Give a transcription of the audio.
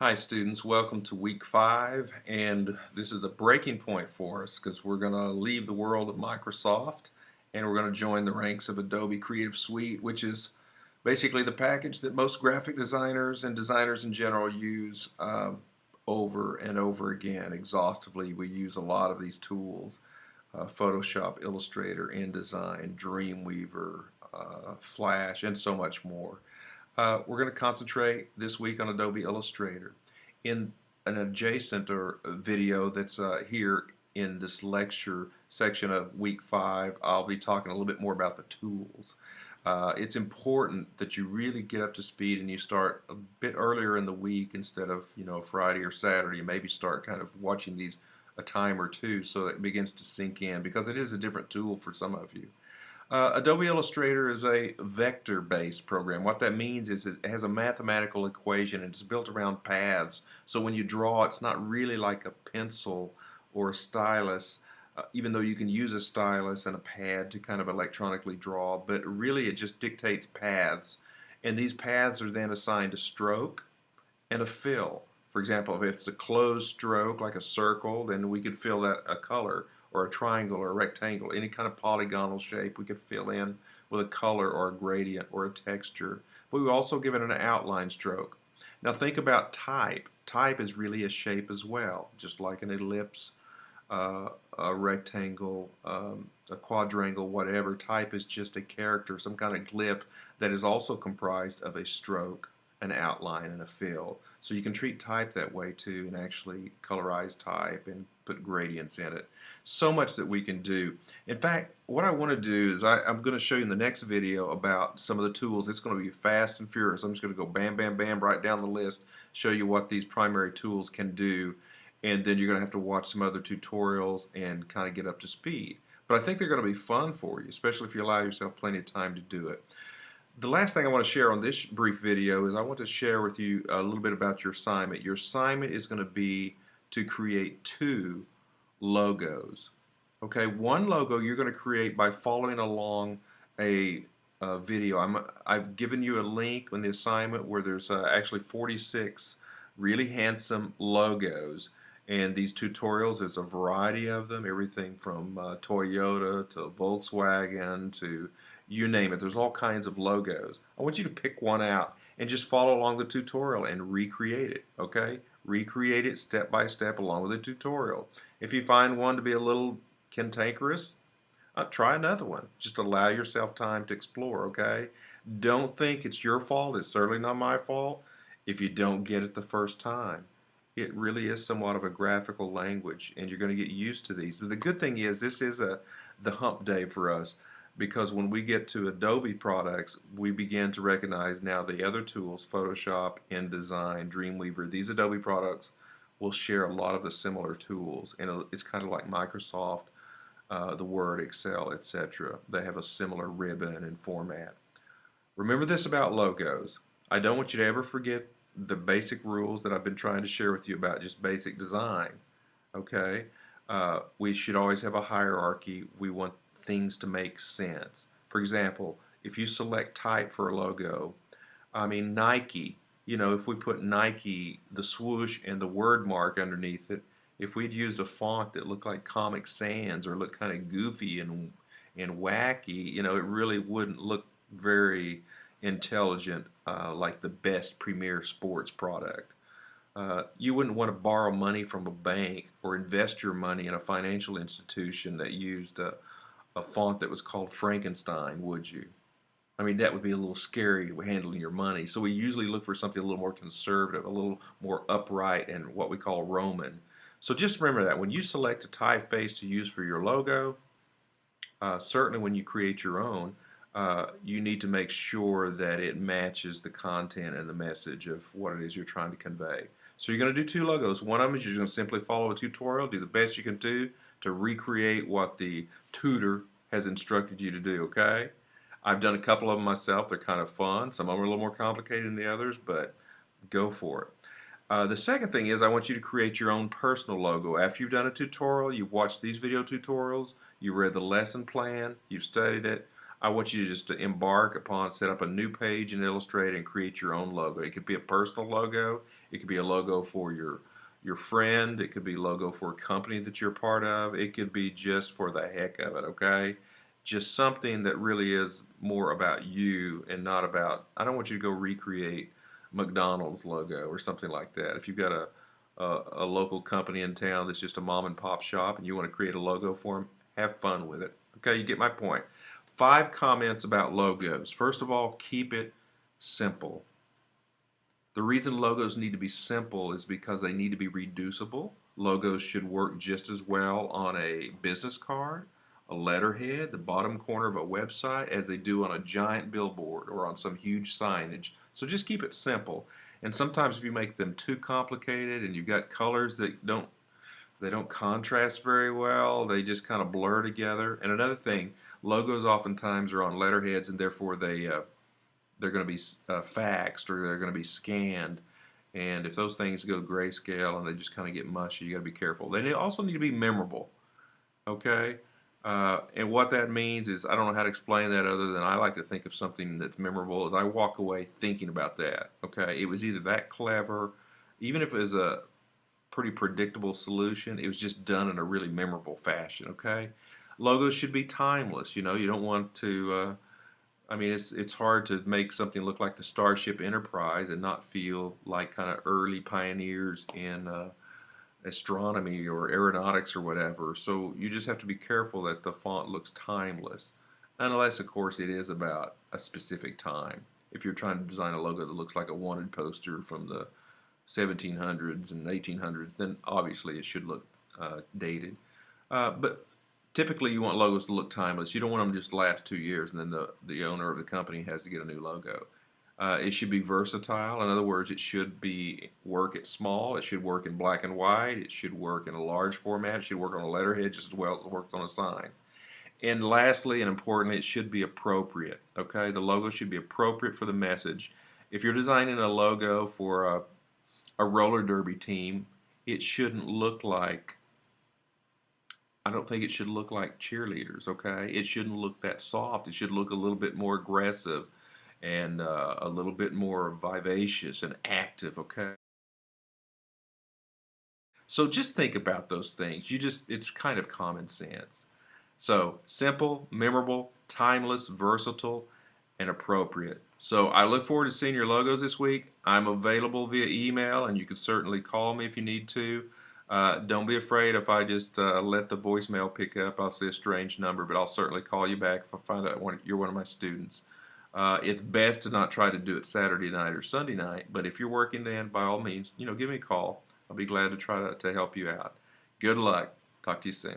Hi students, welcome to week 5, and this is a breaking point for us because we're going to leave the world of Microsoft and we're going to join the ranks of Adobe Creative Suite, which is basically the package that most graphic designers and designers in general use over and over again exhaustively. We use a lot of these tools: Photoshop, Illustrator, InDesign, Dreamweaver, Flash, and so much more. We're going to concentrate this week on Adobe Illustrator. In an adjacent video that's here in this lecture section of week 5, I'll be talking a little bit more about the tools. It's important that you really get up to speed and you start a bit earlier in the week instead of Friday or Saturday. Maybe start kind of watching these a time or two so that it begins to sink in, because it is a different tool for some of you. Adobe Illustrator is a vector-based program. What that means is it has a mathematical equation and it's built around paths. So when you draw, it's not really like a pencil or a stylus, even though you can use a stylus and a pad to kind of electronically draw, but really it just dictates paths. And these paths are then assigned a stroke and a fill. For example, if it's a closed stroke like a circle, then we could fill that a color, or a triangle or a rectangle, any kind of polygonal shape we could fill in with a color or a gradient or a texture. But we also give it an outline stroke. Now think about type. Type is really a shape as well, just like an ellipse, a rectangle, a quadrangle, whatever. Type is just a character, some kind of glyph that is also comprised of a stroke, an outline, and a fill. So you can treat type that way too, and actually colorize type and put gradients in it. So much that we can do. In fact, what I want to do is I'm going to show you in the next video about some of the tools. It's going to be fast and furious. I'm just going to go bam, bam, bam right down the list, show you what these primary tools can do, and then you're going to have to watch some other tutorials and kind of get up to speed. But I think they're going to be fun for you, especially if you allow yourself plenty of time to do it. The last thing I want to share on this brief video is I want to share with you a little bit about your assignment. Your assignment is going to be to create 2 logos. Okay, one logo you're going to create by following along a video. I've given you a link in the assignment where there's actually 46 really handsome logos. And these tutorials, there's a variety of them, everything from Toyota to Volkswagen to you name it. There's all kinds of logos. I want you to pick one out and just follow along the tutorial and recreate it, okay? Recreate it step by step along with the tutorial. If you find one to be a little cantankerous, try another one. Just allow yourself time to explore, okay? Don't think it's your fault. It's certainly not my fault if you don't get it the first time. It really is somewhat of a graphical language, and you're going to get used to these. But the good thing is this is the hump day for us, because when we get to Adobe products, we begin to recognize now the other tools, Photoshop, InDesign, Dreamweaver. These Adobe products will share a lot of the similar tools, and it's kind of like Microsoft, the Word, Excel, etc. They have a similar ribbon and format. Remember this about logos. I don't want you to ever forget the basic rules that I've been trying to share with you about just basic design. Okay? We should always have a hierarchy. We want things to make sense. For example, if you select type for a logo, I mean Nike, if we put Nike, the swoosh, and the word mark underneath it, if we'd used a font that looked like Comic Sans or looked kind of goofy and wacky, it really wouldn't look very intelligent, like the best premier sports product. You wouldn't want to borrow money from a bank or invest your money in a financial institution that used a font that was called Frankenstein, would you? I mean, that would be a little scary handling your money. So we usually look for something a little more conservative, a little more upright, and what we call Roman. So just remember that when you select a typeface to use for your logo, certainly when you create your own, you need to make sure that it matches the content and the message of what it is you're trying to convey. So you're going to do 2 logos. One of them is you're going to simply follow a tutorial, do the best you can do to recreate what the tutor has instructed you to do, okay? I've done a couple of them myself. They're kind of fun. Some of them are a little more complicated than the others, but go for it. The second thing is I want you to create your own personal logo. After you've done a tutorial, you've watched these video tutorials, you read the lesson plan, you've studied it, I want you to just to embark upon, set up a new page in Illustrator and create your own logo. It could be a personal logo. It could be a logo for your friend. It could be a logo for a company that you're part of. It could be just for the heck of it, okay? Just something that really is more about you and not about, I don't want you to go recreate McDonald's logo or something like that. If you've got a local company in town that's just a mom and pop shop and you want to create a logo for them, have fun with it. Okay, you get my point. 5 comments about logos. First of all, keep it simple. The reason logos need to be simple is because they need to be reducible. Logos should work just as well on a business card, a letterhead, the bottom corner of a website, as they do on a giant billboard or on some huge signage. So just keep it simple. And sometimes if you make them too complicated and you've got colors that don't contrast very well, they just kind of blur together. And another thing, logos oftentimes are on letterheads and therefore they're going to be faxed or they're going to be scanned. And if those things go grayscale and they just kind of get mushy, you got to be careful. They also need to be memorable, okay? And what that means is, I don't know how to explain that other than I like to think of something that's memorable as I walk away thinking about that, okay? It was either that clever, even if it was a pretty predictable solution, it was just done in a really memorable fashion, okay? Logos should be timeless, you know, you don't want to, I mean, it's hard to make something look like the Starship Enterprise and not feel like kind of early pioneers in astronomy or aeronautics or whatever. So you just have to be careful that the font looks timeless, unless, of course, it is about a specific time. If you're trying to design a logo that looks like a wanted poster from the 1700s and 1800s, then obviously it should look dated. But typically you want logos to look timeless. You don't want them to just last 2 years and then the owner of the company has to get a new logo. It should be versatile. In other words, it should work at small. It should work in black and white. It should work in a large format. It should work on a letterhead just as well as it works on a sign. And lastly, and importantly, it should be appropriate. Okay, the logo should be appropriate for the message. If you're designing a logo for a roller derby team, it shouldn't look like, I don't think it should look like cheerleaders, okay? It shouldn't look that soft. It should look a little bit more aggressive and a little bit more vivacious and active, okay? So just think about those things. It's kind of common sense. So simple, memorable, timeless, versatile, and appropriate. So I look forward to seeing your logos this week. I'm available via email, and you can certainly call me if you need to. Don't be afraid if I just let the voicemail pick up. I'll see a strange number, but I'll certainly call you back if I find out you're one of my students. It's best to not try to do it Saturday night or Sunday night, but if you're working then, by all means, give me a call. I'll be glad to try to help you out. Good luck. Talk to you soon.